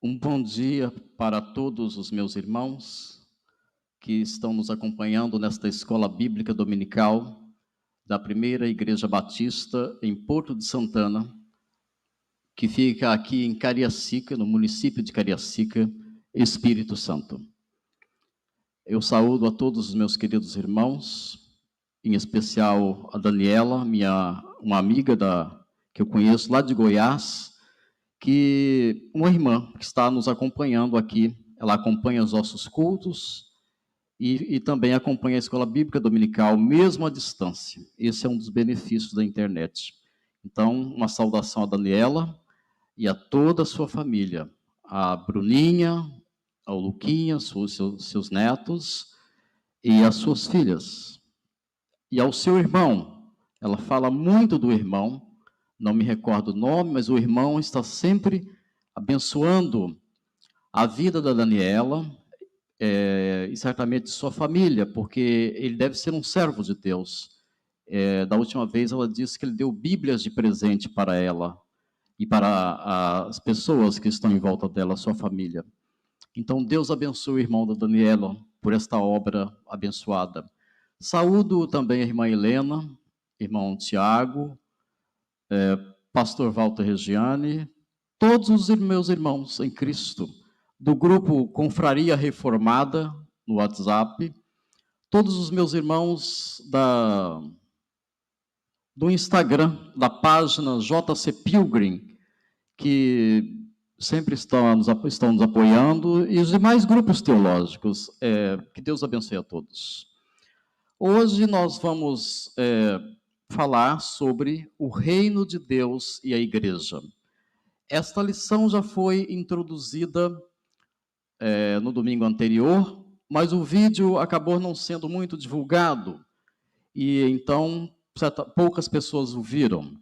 Um bom dia para todos os meus irmãos que estão nos acompanhando nesta escola bíblica dominical da Primeira Igreja Batista em Porto de Santana, que fica aqui em Cariacica, no município de Cariacica, Espírito Santo. Eu saúdo a todos os meus queridos irmãos, em especial a Daniela, uma amiga que eu conheço lá de Goiás, uma irmã que está nos acompanhando aqui. Ela acompanha os nossos cultos e também acompanha a escola bíblica dominical, mesmo à distância. Esse é um dos benefícios da internet. Então, uma saudação a Daniela e a toda a sua família, a Bruninha, ao Luquinha, seus netos e as suas filhas. E ao seu irmão, ela fala muito do irmão, não me recordo o nome, mas o irmão está sempre abençoando a vida da Daniela e certamente sua família, porque ele deve ser um servo de Deus. Da última vez ela disse que ele deu Bíblias de presente para ela e para as pessoas que estão em volta dela, sua família. Então Deus abençoe o irmão da Daniela por esta obra abençoada. Saúdo também a irmã Helena, irmão Tiago, pastor Walter Regiane, todos os meus irmãos em Cristo, do grupo Confraria Reformada, no WhatsApp, todos os meus irmãos do Instagram, da página JC Pilgrim, que sempre estão nos apoiando, e os demais grupos teológicos. Que Deus abençoe a todos. Hoje nós vamos falar sobre o reino de Deus e a igreja. Esta lição já foi introduzida no domingo anterior, mas o vídeo acabou não sendo muito divulgado, e então poucas pessoas o viram.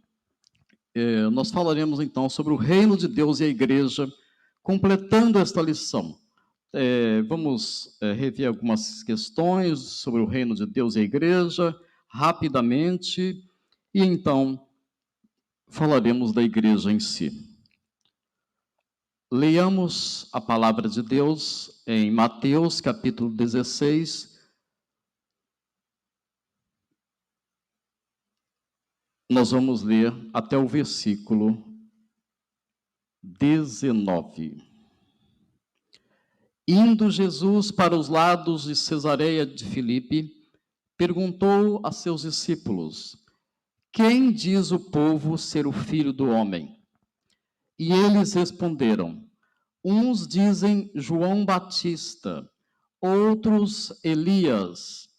Nós falaremos então sobre o reino de Deus e a igreja, completando esta lição. Vamos rever algumas questões sobre o reino de Deus e a igreja, rapidamente, e então falaremos da igreja em si. Leiamos a palavra de Deus em Mateus, capítulo 16. Nós vamos ler até o versículo 19. Indo Jesus para os lados de Cesareia de Filipe, perguntou a seus discípulos: quem diz o povo ser o Filho do Homem? E eles responderam: uns dizem João Batista, outros Elias,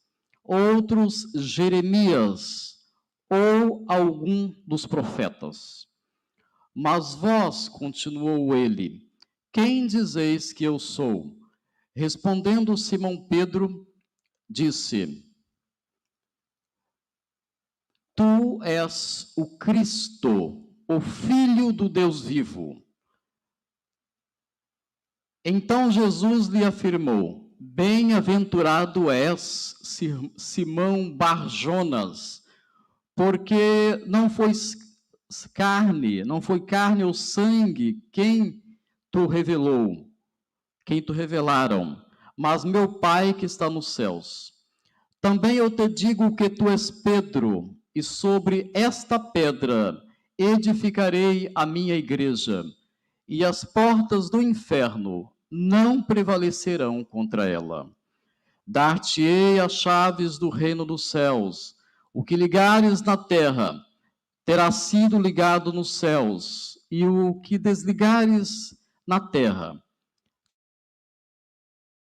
outros Jeremias, ou algum dos profetas. Mas vós, continuou ele, quem dizeis que eu sou? Respondendo Simão Pedro, disse: tu és o Cristo, o Filho do Deus vivo. Então Jesus lhe afirmou: bem-aventurado és, Simão Bar-Jonas, porque não foi carne ou sangue quem tu revelaram, mas meu Pai que está nos céus. Também eu te digo que tu és Pedro, e sobre esta pedra edificarei a minha igreja, e as portas do inferno não prevalecerão contra ela. Dar-te-ei as chaves do reino dos céus. O que ligares na terra terá sido ligado nos céus, e o que desligares na terra,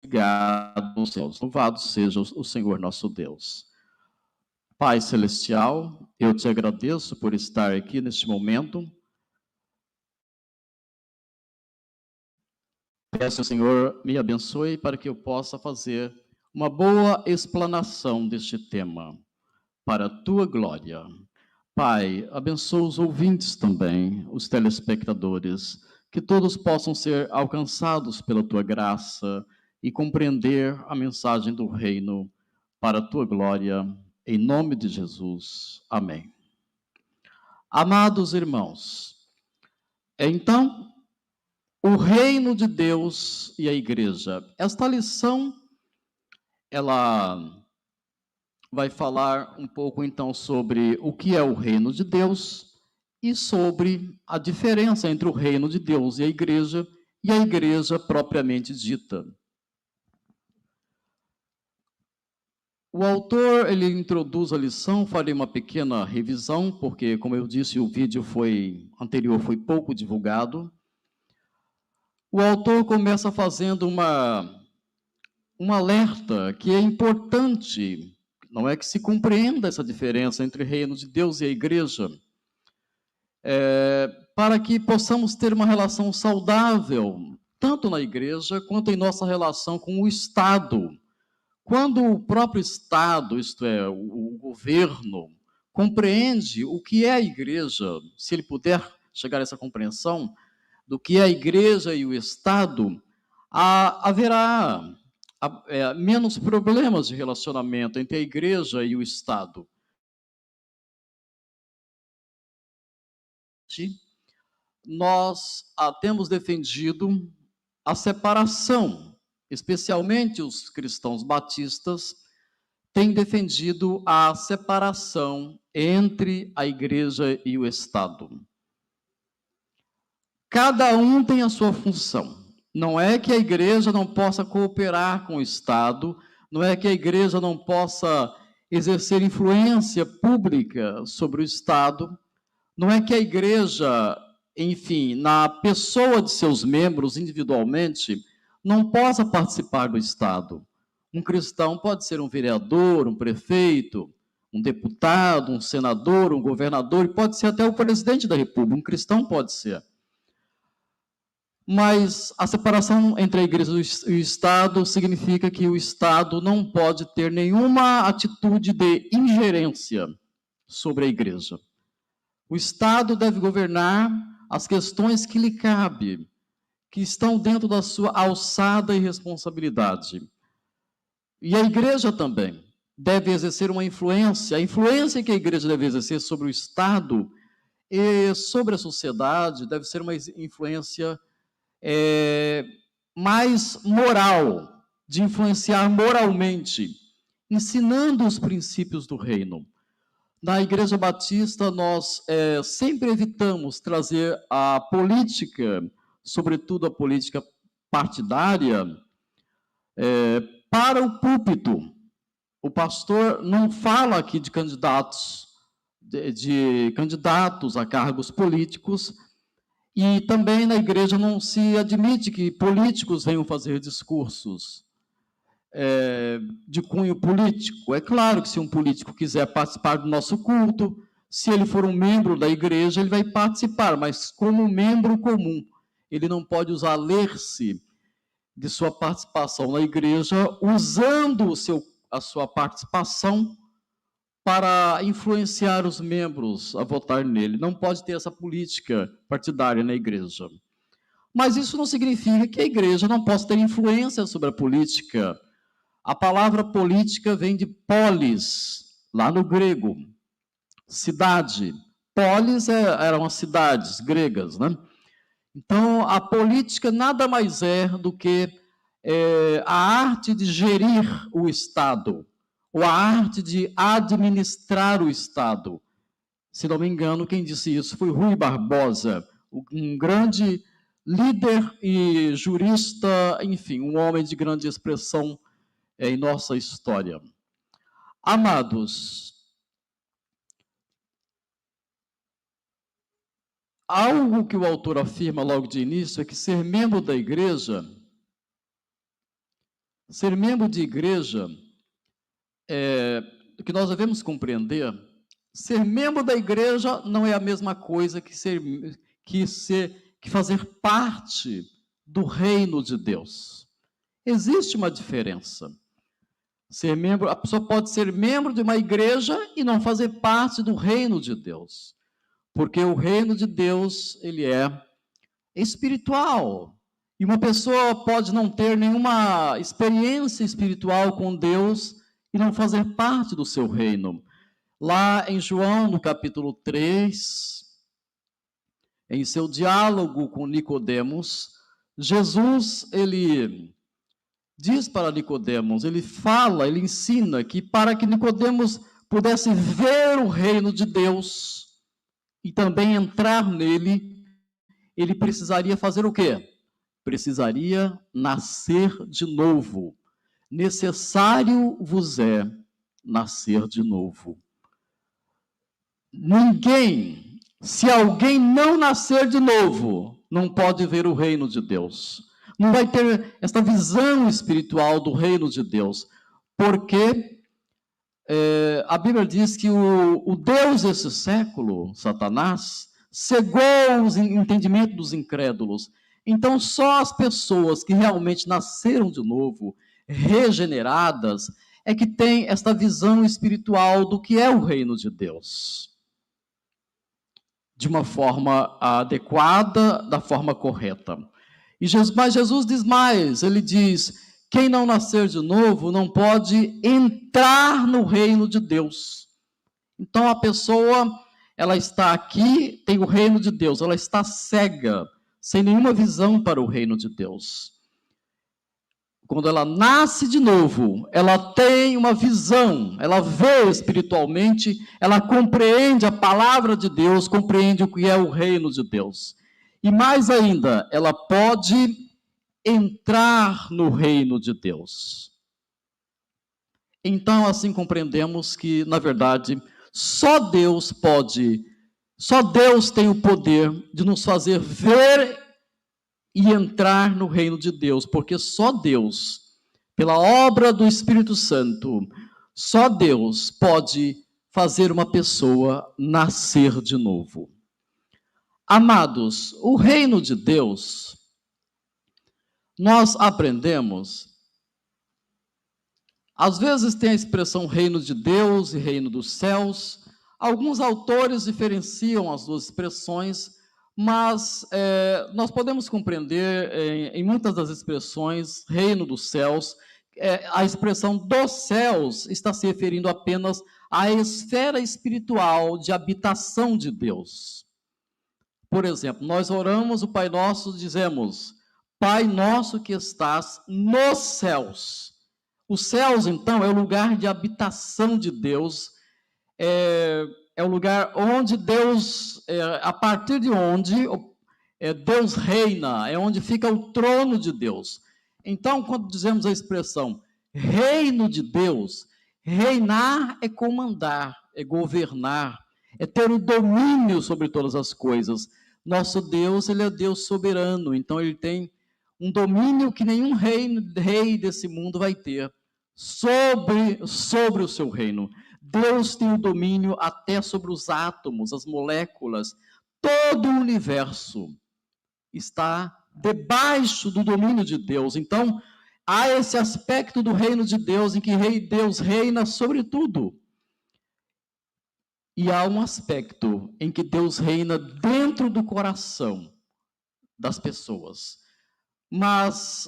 ligado nos céus. Louvado seja o Senhor nosso Deus. Pai Celestial, eu te agradeço por estar aqui neste momento. Peço ao Senhor me abençoe para que eu possa fazer uma boa explanação deste tema, para a tua glória. Pai, abençoa os ouvintes também, os telespectadores, que todos possam ser alcançados pela tua graça e compreender a mensagem do reino para a tua glória, em nome de Jesus. Amém. Amados irmãos, então, o reino de Deus e a igreja. Esta lição, ela vai falar um pouco então sobre o que é o reino de Deus e sobre a diferença entre o reino de Deus e a igreja propriamente dita. O autor, ele introduz a lição, farei uma pequena revisão, porque, como eu disse, o vídeo anterior foi pouco divulgado. O autor começa fazendo um alerta que é importante, não é que se compreenda essa diferença entre o reino de Deus e a igreja, para que possamos ter uma relação saudável, tanto na igreja quanto em nossa relação com o Estado. Quando o próprio Estado, isto é, o governo, compreende o que é a igreja, se ele puder chegar a essa compreensão do que é a igreja e o Estado, haverá menos problemas de relacionamento entre a igreja e o Estado. Nós temos defendido a separação, especialmente os cristãos batistas têm defendido a separação entre a igreja e o Estado. Cada um tem a sua função. Não é que a igreja não possa cooperar com o Estado, não é que a igreja não possa exercer influência pública sobre o Estado, não é que a igreja, enfim, na pessoa de seus membros individualmente, não possa participar do Estado. Um cristão pode ser um vereador, um prefeito, um deputado, um senador, um governador, e pode ser até o presidente da República, um cristão pode ser. Mas a separação entre a igreja e o Estado significa que o Estado não pode ter nenhuma atitude de ingerência sobre a igreja. O Estado deve governar as questões que lhe cabem, que estão dentro da sua alçada e responsabilidade. E a igreja também deve exercer uma influência, a influência que a igreja deve exercer sobre o Estado e sobre a sociedade deve ser uma influência mais moral, de influenciar moralmente, ensinando os princípios do reino. Na Igreja Batista, nós sempre evitamos trazer a política, sobretudo a política partidária, para o púlpito. O pastor não fala aqui de candidatos, de candidatos a cargos políticos, e também na igreja não se admite que políticos venham fazer discursos de cunho político. É claro que se um político quiser participar do nosso culto, se ele for um membro da igreja, ele vai participar, mas como membro comum. Ele não pode usar ler-se de sua participação na igreja, usando a sua participação para influenciar os membros a votar nele. Não pode ter essa política partidária na igreja. Mas isso não significa que a igreja não possa ter influência sobre a política. A palavra política vem de polis, lá no grego, cidade. Polis eram as cidades gregas, né? Então, a política nada mais é do que a arte de gerir o Estado, ou a arte de administrar o Estado. Se não me engano, quem disse isso foi Rui Barbosa, um grande líder e jurista, enfim, um homem de grande expressão em nossa história. Amados, algo que o autor afirma logo de início é que ser membro de igreja, o que nós devemos compreender, ser membro da igreja não é a mesma coisa que fazer parte do reino de Deus. Existe uma diferença. A pessoa pode ser membro de uma igreja e não fazer parte do reino de Deus. Porque o reino de Deus, ele é espiritual. E uma pessoa pode não ter nenhuma experiência espiritual com Deus e não fazer parte do seu reino. Lá em João, no capítulo 3, em seu diálogo com Nicodemos, Jesus, ele diz para Nicodemos, ele fala, ele ensina que para que Nicodemos pudesse ver o reino de Deus e também entrar nele, ele precisaria fazer o quê? Precisaria nascer de novo. Necessário vos é nascer de novo. Ninguém, se alguém não nascer de novo, não pode ver o reino de Deus. Não vai ter esta visão espiritual do reino de Deus. Porque a Bíblia diz que o Deus desse século, Satanás, cegou o entendimento dos incrédulos. Então, só as pessoas que realmente nasceram de novo, regeneradas, é que têm esta visão espiritual do que é o reino de Deus. De uma forma adequada, da forma correta. Mas Jesus diz mais, ele diz, quem não nascer de novo não pode entrar no reino de Deus. Então a pessoa, ela está aqui, tem o reino de Deus, ela está cega, sem nenhuma visão para o reino de Deus. Quando ela nasce de novo, ela tem uma visão, ela vê espiritualmente, ela compreende a palavra de Deus, compreende o que é o reino de Deus. E mais ainda, ela pode entrar no reino de Deus. Então, assim compreendemos que, na verdade, só Deus tem o poder de nos fazer ver e entrar no reino de Deus, porque só Deus, pela obra do Espírito Santo, só Deus pode fazer uma pessoa nascer de novo. Amados, o reino de Deus, nós aprendemos, às vezes tem a expressão reino de Deus e reino dos céus, alguns autores diferenciam as duas expressões, mas nós podemos compreender em muitas das expressões, reino dos céus, a expressão dos céus está se referindo apenas à esfera espiritual de habitação de Deus. Por exemplo, nós oramos o Pai Nosso, dizemos, Pai Nosso que estás nos céus. Os céus, então, é o lugar de habitação de Deus, é o lugar onde Deus, a partir de onde Deus reina, é onde fica o trono de Deus. Então, quando dizemos a expressão reino de Deus, reinar é comandar, é governar, é ter o domínio sobre todas as coisas. Nosso Deus, ele é Deus soberano, então ele tem um domínio que nenhum rei desse mundo vai ter sobre o seu reino. Deus tem o domínio até sobre os átomos, as moléculas, todo o universo está debaixo do domínio de Deus. Então, há esse aspecto do reino de Deus em que Deus reina sobre tudo. E há um aspecto em que Deus reina dentro do coração das pessoas. Mas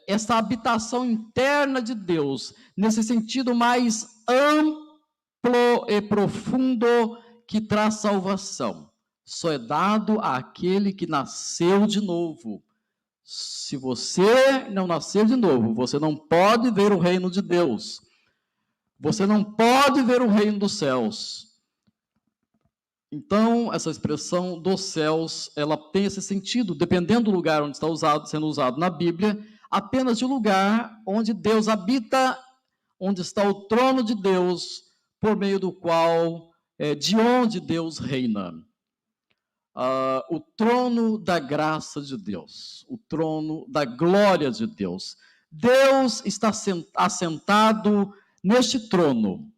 essa habitação interna de Deus, nesse sentido mais amplo e profundo que traz salvação, só é dado àquele que nasceu de novo. Se você não nascer de novo, você não pode ver o reino de Deus. Você não pode ver o reino dos céus. Então, essa expressão dos céus, ela tem esse sentido, dependendo do lugar onde está sendo usado na Bíblia, apenas de lugar onde Deus habita, onde está o trono de Deus, por meio do qual, de onde Deus reina. O trono da graça de Deus, o trono da glória de Deus. Deus está assentado neste trono.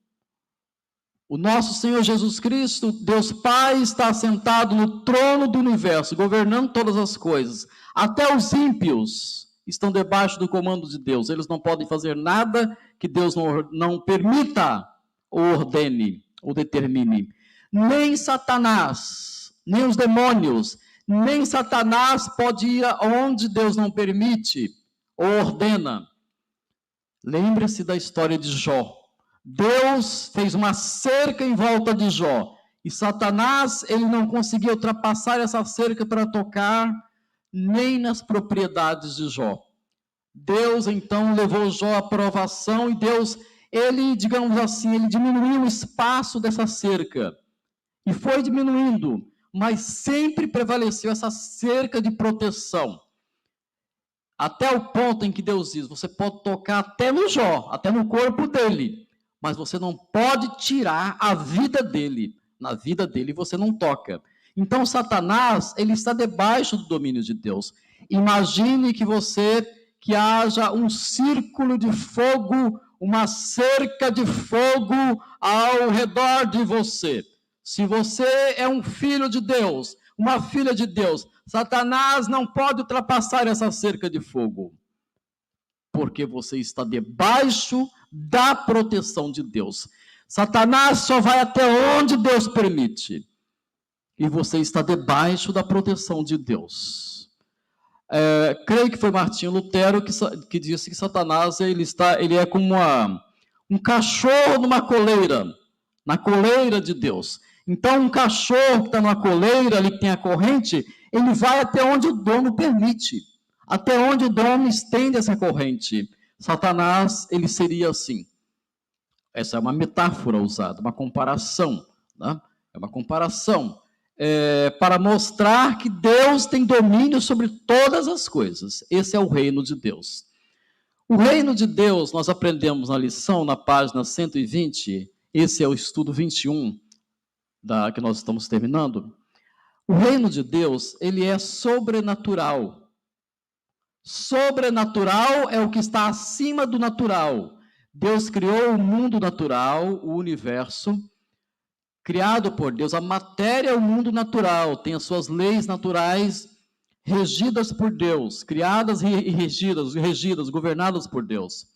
O nosso Senhor Jesus Cristo, Deus Pai, está assentado no trono do universo, governando todas as coisas. Até os ímpios estão debaixo do comando de Deus. Eles não podem fazer nada que Deus não permita ou ordene ou determine. Nem Satanás, nem os demônios, nem Satanás pode ir aonde Deus não permite ou ordena. Lembre-se da história de Jó. Deus fez uma cerca em volta de Jó, e Satanás, ele não conseguia ultrapassar essa cerca para tocar nem nas propriedades de Jó. Deus, então, levou Jó à provação e Deus, ele, digamos assim, ele diminuiu o espaço dessa cerca. E foi diminuindo, mas sempre prevaleceu essa cerca de proteção. Até o ponto em que Deus diz, você pode tocar até no Jó, até no corpo dele, mas você não pode tirar a vida dele. Na vida dele você não toca. Então Satanás, ele está debaixo do domínio de Deus. Imagine que haja um círculo de fogo, uma cerca de fogo ao redor de você. Se você é um filho de Deus, uma filha de Deus, Satanás não pode ultrapassar essa cerca de fogo, porque você está debaixo da proteção de Deus. Satanás só vai até onde Deus permite, e você está debaixo da proteção de Deus. Creio que foi Martinho Lutero que disse que Satanás ele é como um cachorro numa coleira, na coleira de Deus. Então, um cachorro que está numa coleira, ali que tem a corrente, ele vai até onde o dono permite, até onde o dono estende essa corrente. Satanás, ele seria assim. Essa é uma metáfora usada, uma comparação, né? É uma comparação para mostrar que Deus tem domínio sobre todas as coisas. Esse é o reino de Deus. O reino de Deus, nós aprendemos na lição, na página 120, esse é o estudo 21, que nós estamos terminando. O reino de Deus, ele é sobrenatural. Sobrenatural é o que está acima do natural. Deus criou o mundo natural, o universo, criado por Deus. A matéria é o mundo natural, tem as suas leis naturais regidas por Deus, criadas e regidas, governadas por Deus.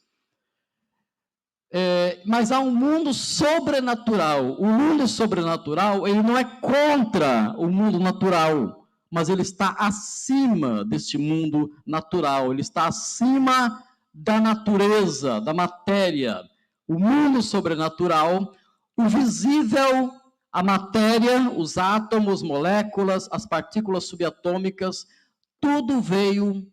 Mas há um mundo sobrenatural. O mundo sobrenatural, ele não é contra o mundo natural, mas ele está acima deste mundo natural, ele está acima da natureza, da matéria. O mundo sobrenatural, o visível, a matéria, os átomos, moléculas, as partículas subatômicas, tudo veio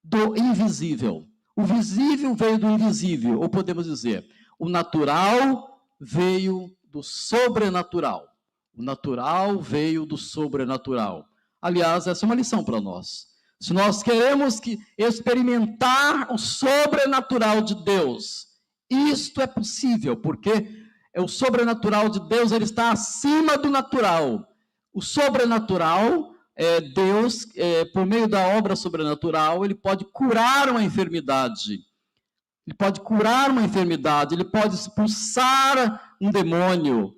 do invisível. O visível veio do invisível, ou podemos dizer, o natural veio do sobrenatural. O natural veio do sobrenatural. Aliás, essa é uma lição para nós. Se nós queremos experimentar o sobrenatural de Deus, isto é possível, porque o sobrenatural de Deus, ele está acima do natural. O sobrenatural, Deus, por meio da obra sobrenatural, ele pode curar uma enfermidade. Ele pode curar uma enfermidade, ele pode expulsar um demônio.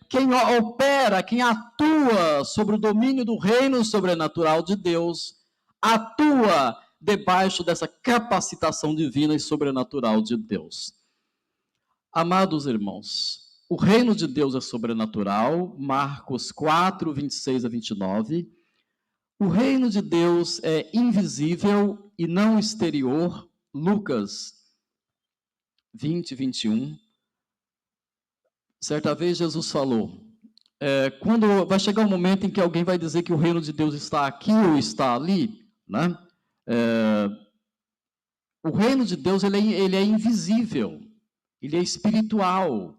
Quem opera, quem atua sobre o domínio do reino sobrenatural de Deus, atua debaixo dessa capacitação divina e sobrenatural de Deus. Amados irmãos, o reino de Deus é sobrenatural, Marcos 4, 26 a 29. O reino de Deus é invisível e não exterior, Lucas 20, 21. Certa vez Jesus falou, quando vai chegar um momento em que alguém vai dizer que o reino de Deus está aqui ou está ali, né? O reino de Deus ele é invisível, ele é espiritual.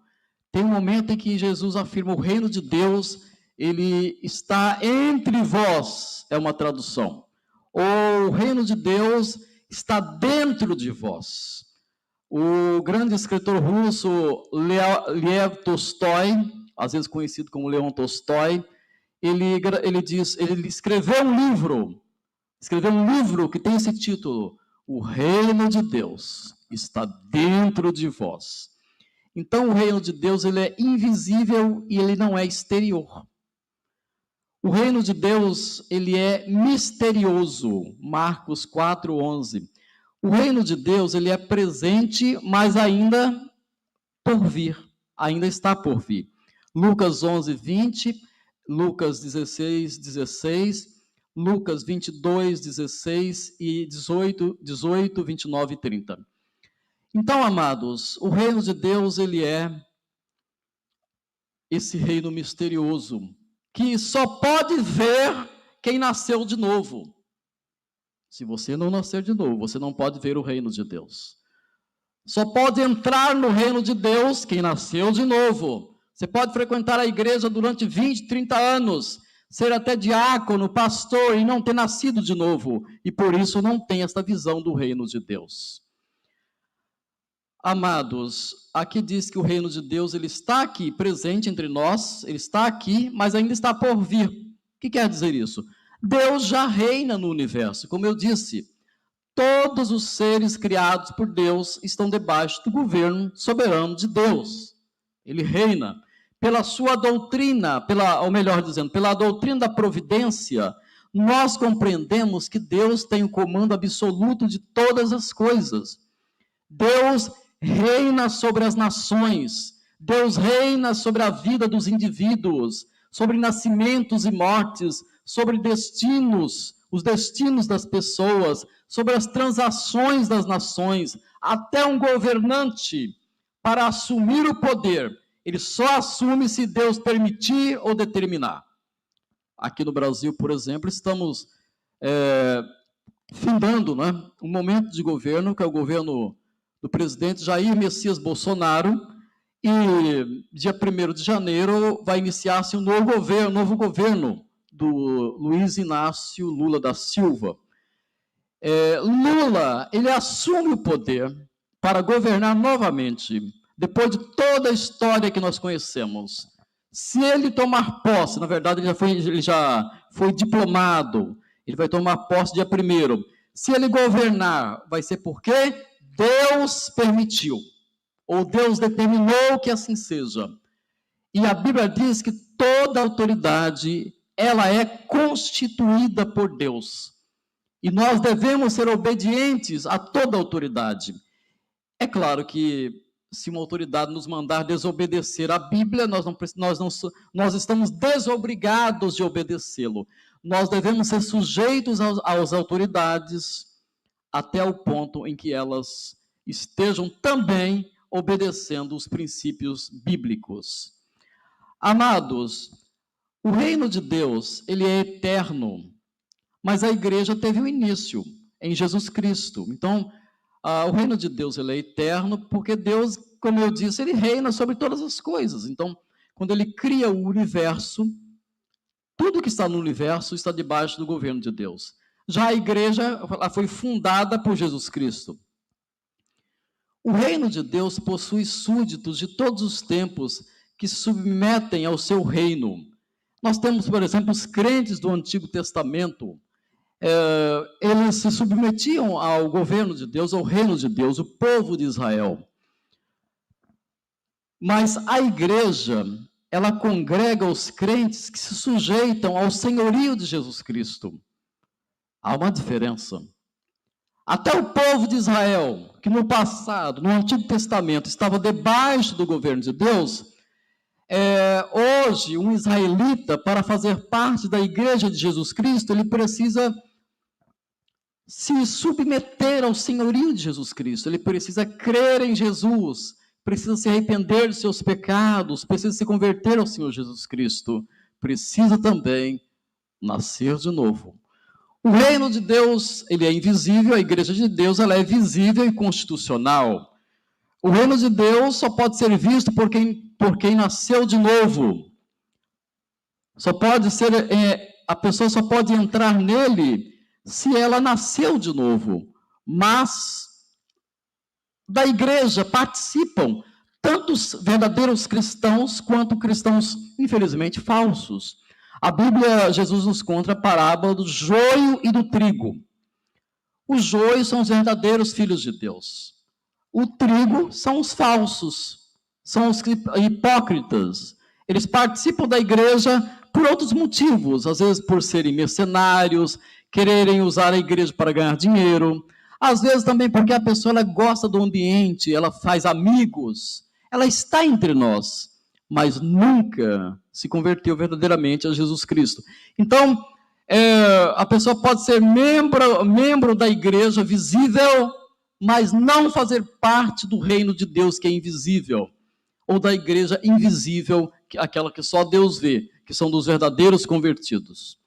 Tem um momento em que Jesus afirma o reino de Deus, ele está entre vós, é uma tradução. Ou o reino de Deus está dentro de vós. O grande escritor russo Lev Tolstói, às vezes conhecido como Leon Tolstói, ele escreveu um livro que tem esse título: O reino de Deus está dentro de vós. Então o reino de Deus ele é invisível e ele não é exterior. O reino de Deus ele é misterioso, Marcos 4, 11. O reino de Deus, ele é presente, mas ainda por vir, ainda está por vir. Lucas 11, 20, Lucas 16, 16, Lucas 22, 16 e 18, 29 e 30. Então, amados, o reino de Deus, ele é esse reino misterioso, que só pode ver quem nasceu de novo. Se você não nascer de novo, você não pode ver o reino de Deus. Só pode entrar no reino de Deus quem nasceu de novo. Você pode frequentar a igreja durante 20, 30 anos, ser até diácono, pastor e não ter nascido de novo. E por isso não tem esta visão do reino de Deus. Amados, aqui diz que o reino de Deus ele está aqui, presente entre nós, ele está aqui, mas ainda está por vir. O que quer dizer isso? Deus já reina no universo. Como eu disse, todos os seres criados por Deus estão debaixo do governo soberano de Deus. Ele reina. Pela sua doutrina, ou melhor dizendo, pela doutrina da providência, nós compreendemos que Deus tem o comando absoluto de todas as coisas. Deus reina sobre as nações, Deus reina sobre a vida dos indivíduos, sobre nascimentos e mortes, sobre destinos, os destinos das pessoas, sobre as transações das nações, até um governante, para assumir o poder, ele só assume se Deus permitir ou determinar. Aqui no Brasil, por exemplo, estamos findando, né, um momento de governo, que é o governo do presidente Jair Messias Bolsonaro, e dia 1º de janeiro vai iniciar-se um novo governo do Luiz Inácio Lula da Silva. Lula, ele assume o poder para governar novamente, depois de toda a história que nós conhecemos. Se ele tomar posse, na verdade ele já foi diplomado, ele vai tomar posse dia 1º. Se ele governar, vai ser porque Deus permitiu, ou Deus determinou que assim seja. E a Bíblia diz que toda autoridade, ela é constituída por Deus. E nós devemos ser obedientes a toda autoridade. É claro que se uma autoridade nos mandar desobedecer a Bíblia, nós estamos desobrigados de obedecê-lo. Nós devemos ser sujeitos às autoridades, até o ponto em que elas estejam também obedecendo os princípios bíblicos. Amados, o reino de Deus, ele é eterno, mas a igreja teve um início em Jesus Cristo. Então, o reino de Deus ele é eterno, porque Deus, como eu disse, ele reina sobre todas as coisas. Então, quando ele cria o universo, tudo que está no universo está debaixo do governo de Deus. Já a igreja ela foi fundada por Jesus Cristo. O reino de Deus possui súditos de todos os tempos que se submetem ao seu reino. Nós temos, por exemplo, os crentes do Antigo Testamento. Eles se submetiam ao governo de Deus, ao reino de Deus, o povo de Israel. Mas a igreja, ela congrega os crentes que se sujeitam ao senhorio de Jesus Cristo. Há uma diferença. Até o povo de Israel, que no passado, no Antigo Testamento, estava debaixo do governo de Deus, hoje, um israelita, para fazer parte da igreja de Jesus Cristo, ele precisa se submeter ao senhorio de Jesus Cristo, ele precisa crer em Jesus, precisa se arrepender de seus pecados, precisa se converter ao Senhor Jesus Cristo, precisa também nascer de novo. O reino de Deus, ele é invisível, a igreja de Deus, ela é visível e constitucional. O reino de Deus só pode ser visto por quem nasceu de novo. A pessoa só pode entrar nele se ela nasceu de novo. Mas da igreja participam tanto os verdadeiros cristãos quanto cristãos, infelizmente, falsos. A Bíblia, Jesus nos conta a parábola do joio e do trigo. Os joios são os verdadeiros filhos de Deus. O trigo são os falsos, são os hipócritas. Eles participam da igreja por outros motivos, às vezes por serem mercenários, quererem usar a igreja para ganhar dinheiro, às vezes também porque a pessoa ela gosta do ambiente, ela faz amigos, ela está entre nós, mas nunca se converteu verdadeiramente a Jesus Cristo. Então, a pessoa pode ser membro da igreja visível, mas não fazer parte do reino de Deus que é invisível, ou da igreja invisível, aquela que só Deus vê, que são dos verdadeiros convertidos.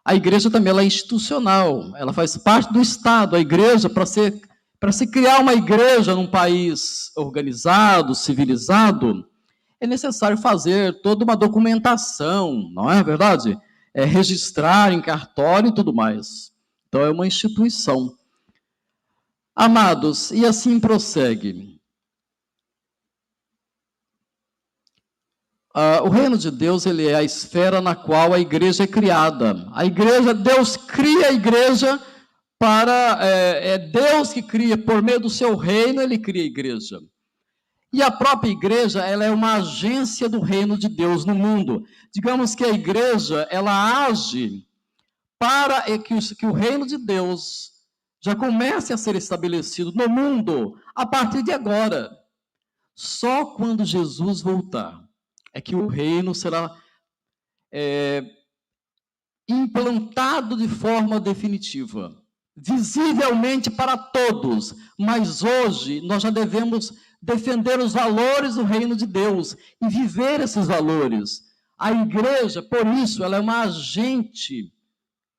A igreja também ela é institucional, ela faz parte do Estado. A igreja, para se criar uma igreja num país organizado, civilizado, é necessário fazer toda uma documentação, não é verdade? É registrar em cartório e tudo mais. Então, é uma instituição. Amados, e assim prossegue. O reino de Deus, ele é a esfera na qual a igreja é criada. A igreja, Deus cria a igreja para... É Deus que cria, por meio do seu reino, ele cria a igreja. E a própria igreja, ela é uma agência do reino de Deus no mundo. Digamos que a igreja, ela age para que o reino de Deus já comece a ser estabelecido no mundo a partir de agora. Só quando Jesus voltar é que o reino será implantado de forma definitiva, visivelmente para todos. Mas hoje nós já devemos defender os valores do reino de Deus e viver esses valores. A igreja, por isso, ela é uma agente,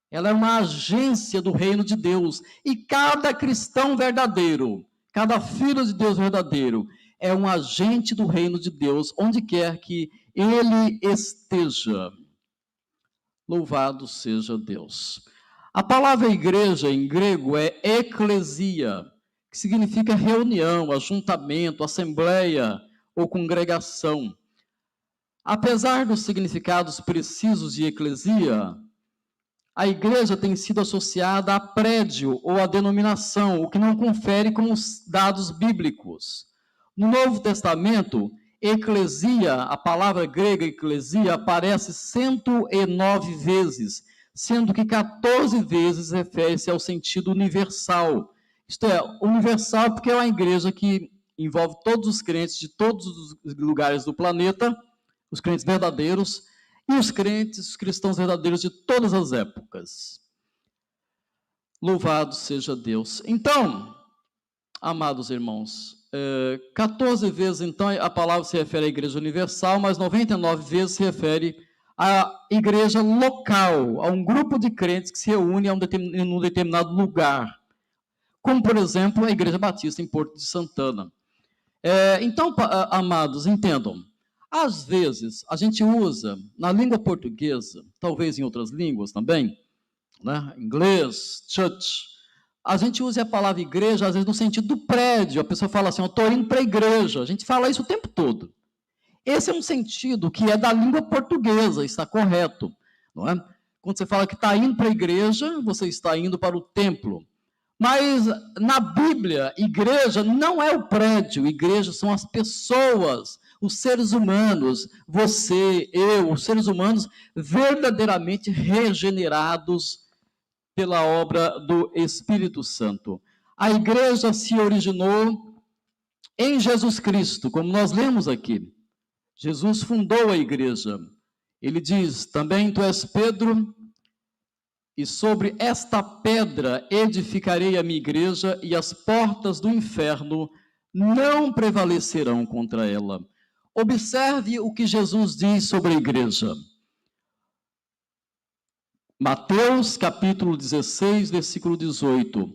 ela é uma agência do reino de Deus. E cada cristão verdadeiro, cada filho de Deus verdadeiro, é um agente do reino de Deus, onde quer que ele esteja. Louvado seja Deus. A palavra igreja em grego é eclesia, que significa reunião, ajuntamento, assembleia ou congregação. Apesar dos significados precisos de eclesia, a igreja tem sido associada a prédio ou a denominação, o que não confere com os dados bíblicos. No Novo Testamento, eclesia, a palavra grega eclesia, aparece 109 vezes, sendo que 14 vezes refere-se ao sentido universal. Isto é, universal porque é uma igreja que envolve todos os crentes de todos os lugares do planeta, os crentes verdadeiros, e os crentes, os cristãos verdadeiros de todas as épocas. Louvado seja Deus. Então, amados irmãos, 14 vezes, então, a palavra se refere à igreja universal, mas 99 vezes se refere à igreja local, a um grupo de crentes que se reúne em um determinado lugar, como, por exemplo, a Igreja Batista em Porto de Santana. Então, amados, entendam, às vezes a gente usa, na língua portuguesa, talvez em outras línguas também, né, inglês, church, a gente usa a palavra igreja, às vezes, no sentido do prédio. A pessoa fala assim, eu estou indo para a igreja. A gente fala isso o tempo todo. Esse é um sentido que é da língua portuguesa, está correto. Não é? Quando você fala que está indo para a igreja, você está indo para o templo. Mas, na Bíblia, igreja não é o prédio. Igreja são as pessoas, os seres humanos, você, eu, os seres humanos verdadeiramente regenerados pela obra do Espírito Santo. A igreja se originou em Jesus Cristo, como nós lemos aqui. Jesus fundou a igreja. Ele diz, também tu és Pedro, e sobre esta pedra edificarei a minha igreja, e as portas do inferno não prevalecerão contra ela. Observe o que Jesus diz sobre a igreja. Mateus, capítulo 16, versículo 18.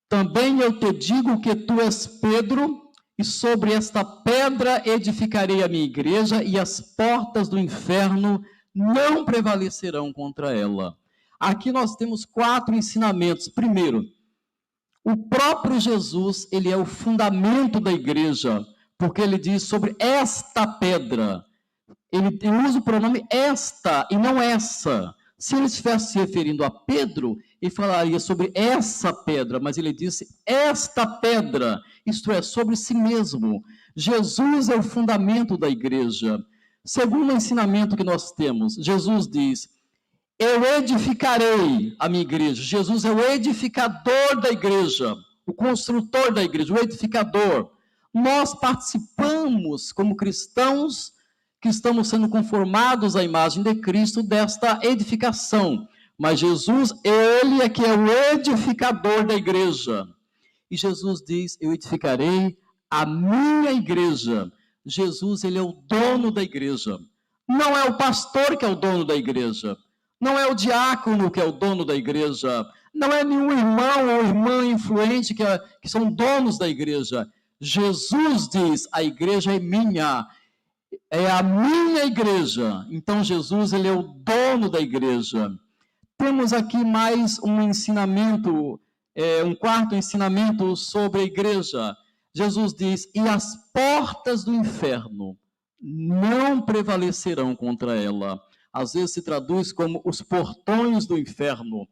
Também eu te digo que tu és Pedro, e sobre esta pedra edificarei a minha igreja, e as portas do inferno não prevalecerão contra ela. Aqui nós temos 4 ensinamentos. Primeiro, o próprio Jesus, ele é o fundamento da igreja, porque ele diz sobre esta pedra. Ele usa o pronome esta e não essa. Se ele estivesse se referindo a Pedro, ele falaria sobre essa pedra, mas ele disse esta pedra, isto é, sobre si mesmo. Jesus é o fundamento da igreja. Segundo ensinamento que nós temos, Jesus diz, eu edificarei a minha igreja. Jesus é o edificador da igreja, o construtor da igreja, o edificador. Nós participamos como cristãos que estamos sendo conformados à imagem de Cristo desta edificação. Mas Jesus, ele é que é o edificador da igreja. E Jesus diz, eu edificarei a minha igreja. Jesus, ele é o dono da igreja. Não é o pastor que é o dono da igreja. Não é o diácono que é o dono da igreja. Não é nenhum irmão ou irmã influente que são donos da igreja. Jesus diz, a igreja é minha. É a minha igreja. Então Jesus, ele é o dono da igreja. Temos aqui mais um ensinamento, um quarto ensinamento sobre a igreja. Jesus diz, e as portas do inferno não prevalecerão contra ela. Às vezes se traduz como os portões do inferno.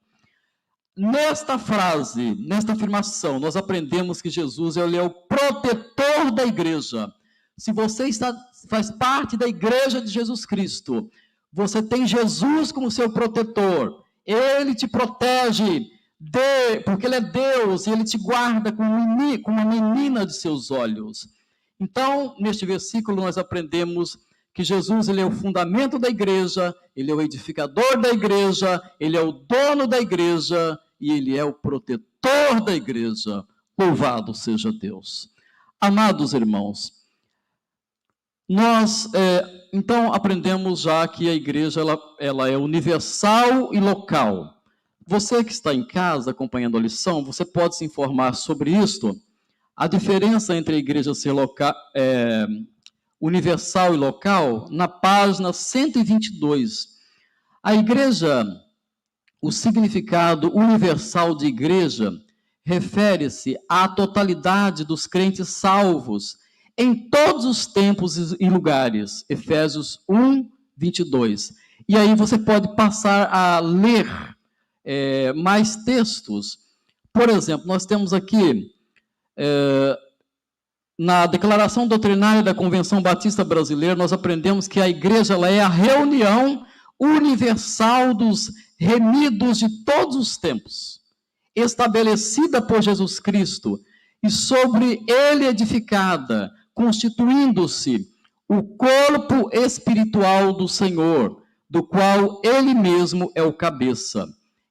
Nesta frase, nesta afirmação, nós aprendemos que Jesus, ele é o protetor da igreja. Se você faz parte da igreja de Jesus Cristo, você tem Jesus como seu protetor. Ele te protege, porque ele é Deus, e ele te guarda como uma menina de seus olhos. Então, neste versículo, nós aprendemos que Jesus, ele é o fundamento da igreja, ele é o edificador da igreja, ele é o dono da igreja, e ele é o protetor da igreja. Louvado seja Deus. Amados irmãos, nós, então, aprendemos já que a igreja, ela é universal e local. Você que está em casa acompanhando a lição, você pode se informar sobre isto. A diferença entre a igreja ser universal e local, na página 122. A igreja, o significado universal de igreja, refere-se à totalidade dos crentes salvos, em todos os tempos e lugares. Efésios 1, 22. E aí você pode passar a ler mais textos. Por exemplo, nós temos aqui, na Declaração Doutrinária da Convenção Batista Brasileira, nós aprendemos que a igreja, ela é a reunião universal dos remidos de todos os tempos, estabelecida por Jesus Cristo e sobre ele edificada, constituindo-se o corpo espiritual do Senhor, do qual ele mesmo é o cabeça.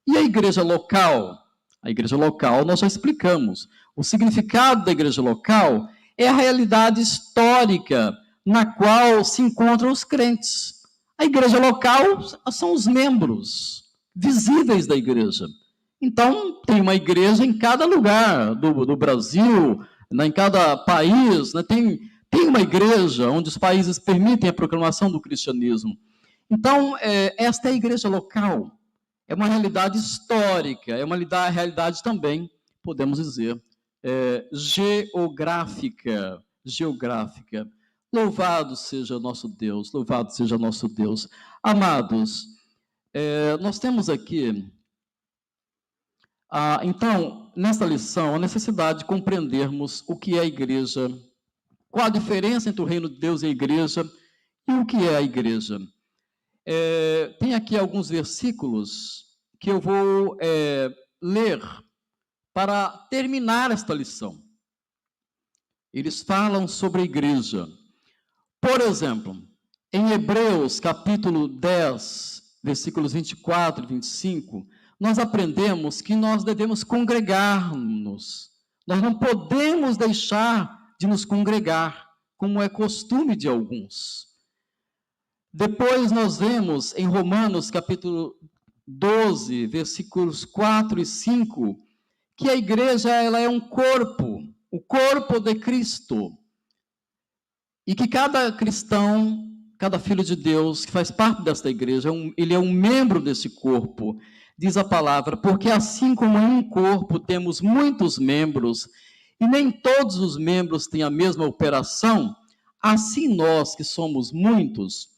E a igreja local? A igreja local, nós já explicamos. O significado da igreja local é a realidade histórica na qual se encontram os crentes. A igreja local são os membros visíveis da igreja. Então, tem uma igreja em cada lugar do Brasil, em cada país, né? Tem uma igreja onde os países permitem a proclamação do cristianismo. Então, esta é a igreja local. É uma realidade histórica, é uma realidade também, podemos dizer, geográfica. Louvado seja nosso Deus, louvado seja nosso Deus. Amados, nós temos aqui, então, nesta lição, a necessidade de compreendermos o que é a igreja, qual a diferença entre o reino de Deus e a igreja, e o que é a igreja. Tem aqui alguns versículos que eu vou ler para terminar esta lição. Eles falam sobre a igreja. Por exemplo, em Hebreus, capítulo 10, versículos 24 e 25, nós aprendemos que nós devemos congregar-nos. Nós não podemos deixar de nos congregar, como é costume de alguns. Depois nós vemos em Romanos, capítulo 12, versículos 4 e 5, que a igreja, ela é um corpo, o corpo de Cristo. E que cada cristão, cada filho de Deus que faz parte desta igreja, ele é um membro desse corpo. Diz a palavra, porque assim como em um corpo temos muitos membros, e nem todos os membros têm a mesma operação, assim nós que somos muitos,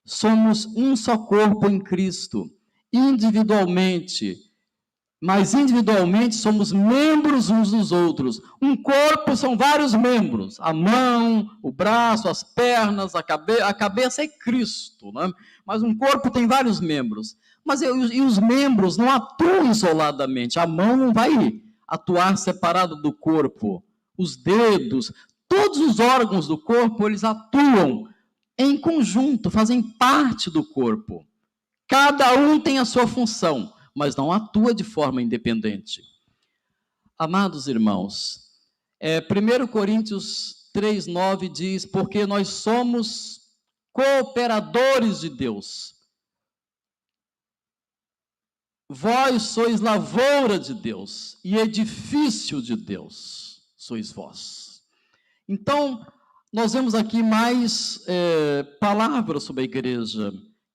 somos um só corpo em Cristo, mas individualmente somos membros uns dos outros. Um corpo são vários membros, a mão, o braço, as pernas, a cabeça é Cristo, né? Mas um corpo tem vários membros. E os membros não atuam isoladamente, a mão não vai atuar separada do corpo, os dedos, todos os órgãos do corpo, eles atuam em conjunto, fazem parte do corpo. Cada um tem a sua função, mas não atua de forma independente. Amados irmãos, 1 Coríntios 3,9 diz, porque nós somos cooperadores de Deus. vós sois lavoura de Deus e edifício de Deus sois vós. Então, nós vemos aqui mais palavras sobre a igreja.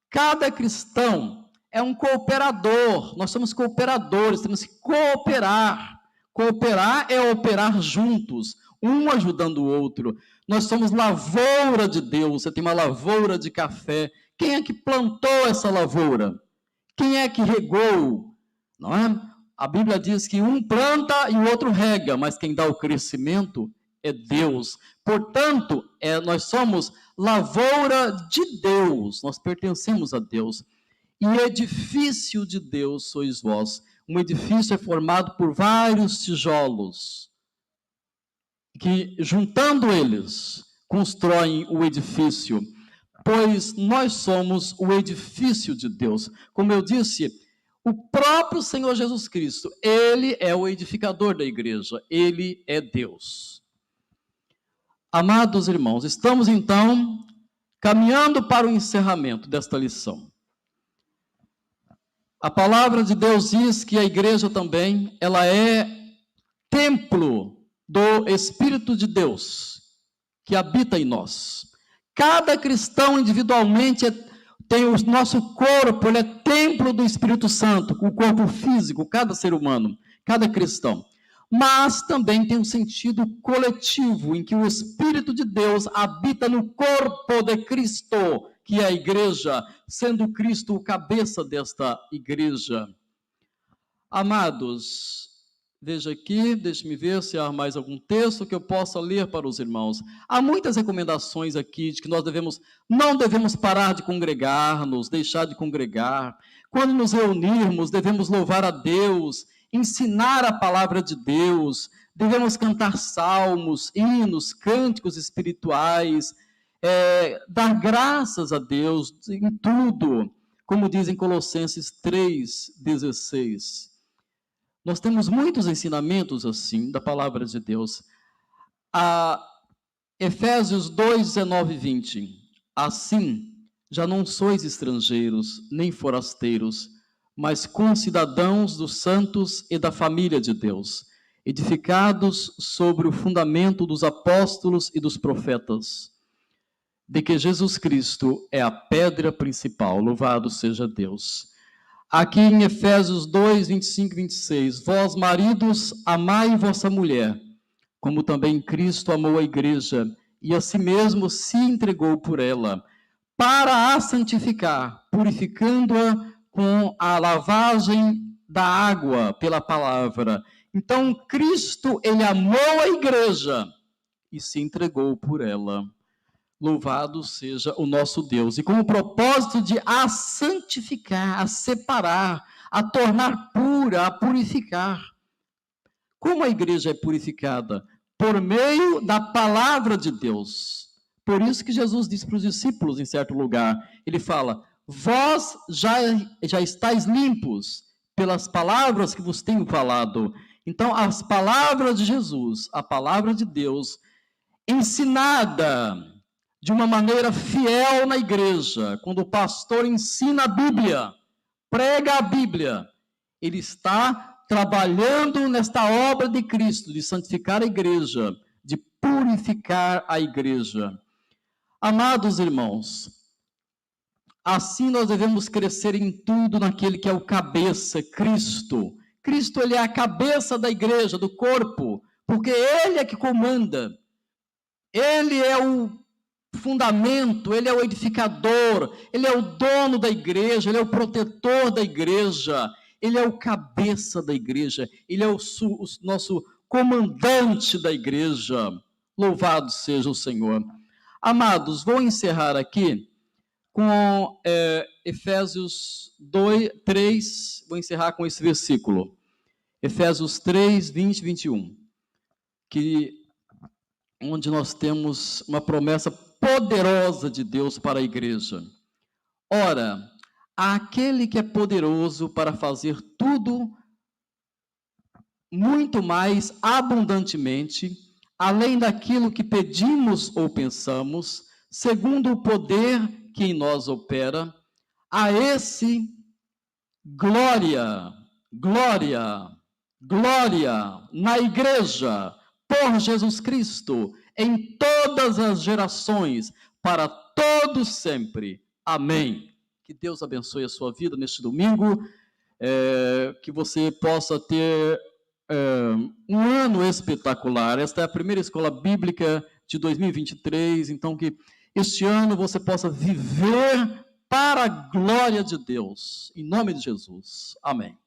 Cada cristão é um cooperador, nós somos cooperadores, temos que cooperar. Cooperar é operar juntos, um ajudando o outro. Nós somos lavoura de Deus, você tem uma lavoura de café. Quem é que plantou essa lavoura? Quem é que regou? Não é? A Bíblia diz que um planta e o outro rega, mas quem dá o crescimento é Deus. Portanto, nós somos lavoura de Deus, nós pertencemos a Deus. E edifício de Deus sois vós. Um edifício é formado por vários tijolos, que juntando eles, constroem o edifício. Pois nós somos o edifício de Deus. Como eu disse, o próprio Senhor Jesus Cristo, Ele é o edificador da igreja, Ele é Deus. Amados irmãos, estamos então caminhando para o encerramento desta lição. A palavra de Deus diz que a igreja também, ela é templo do Espírito de Deus, que habita em nós. Cada cristão individualmente tem o nosso corpo, ele é templo do Espírito Santo, o corpo físico, cada ser humano, cada cristão. Mas também tem um sentido coletivo, em que o Espírito de Deus habita no corpo de Cristo, que é a igreja, sendo Cristo o cabeça desta igreja. Amados, veja aqui, deixe-me ver se há mais algum texto que eu possa ler para os irmãos. Há muitas recomendações aqui de que nós não devemos parar de congregar-nos, deixar de congregar. Quando nos reunirmos, devemos louvar a Deus, ensinar a palavra de Deus, devemos cantar salmos, hinos, cânticos espirituais, dar graças a Deus em tudo, como diz em Colossenses 3,16. Nós temos muitos ensinamentos assim, da palavra de Deus. Efésios 2, 19 e 20. Assim, já não sois estrangeiros, nem forasteiros, mas concidadãos dos santos e da família de Deus, edificados sobre o fundamento dos apóstolos e dos profetas, de que Jesus Cristo é a pedra principal. Louvado seja Deus. Aqui em Efésios 2, 25 e 26, vós maridos, amai vossa mulher, como também Cristo amou a igreja, e a si mesmo se entregou por ela, para a santificar, purificando-a com a lavagem da água pela palavra. Então, Cristo, ele amou a igreja e se entregou por ela. Louvado seja o nosso Deus. E com o propósito de a santificar, a separar, a tornar pura, a purificar. Como a igreja é purificada? Por meio da palavra de Deus. Por isso que Jesus disse para os discípulos em certo lugar, ele fala, vós já estáis limpos pelas palavras que vos tenho falado. Então, as palavras de Jesus, a palavra de Deus, ensinada de uma maneira fiel na igreja, quando o pastor ensina a Bíblia, prega a Bíblia, ele está trabalhando nesta obra de Cristo, de santificar a igreja, de purificar a igreja. Amados irmãos, assim nós devemos crescer em tudo naquele que é o cabeça, Cristo. Cristo, ele é a cabeça da igreja, do corpo, porque ele é que comanda. Ele é o fundamento, ele é o edificador, ele é o dono da igreja, ele é o protetor da igreja, ele é o cabeça da igreja, ele é o nosso comandante da igreja. Louvado seja o Senhor. Amados, vou encerrar aqui com Efésios 3, vou encerrar com esse versículo. Efésios 3, 20 e 21, onde nós temos uma promessa poderosa de Deus para a igreja. Ora, aquele que é poderoso para fazer tudo muito mais abundantemente, além daquilo que pedimos ou pensamos, segundo o poder que em nós opera, a esse glória, glória, glória na igreja, por Jesus Cristo, em todas as gerações, para todos sempre. Amém. Que Deus abençoe a sua vida neste domingo, que você possa ter um ano espetacular. Esta é a primeira escola bíblica de 2023, então que este ano você possa viver para a glória de Deus, em nome de Jesus. Amém.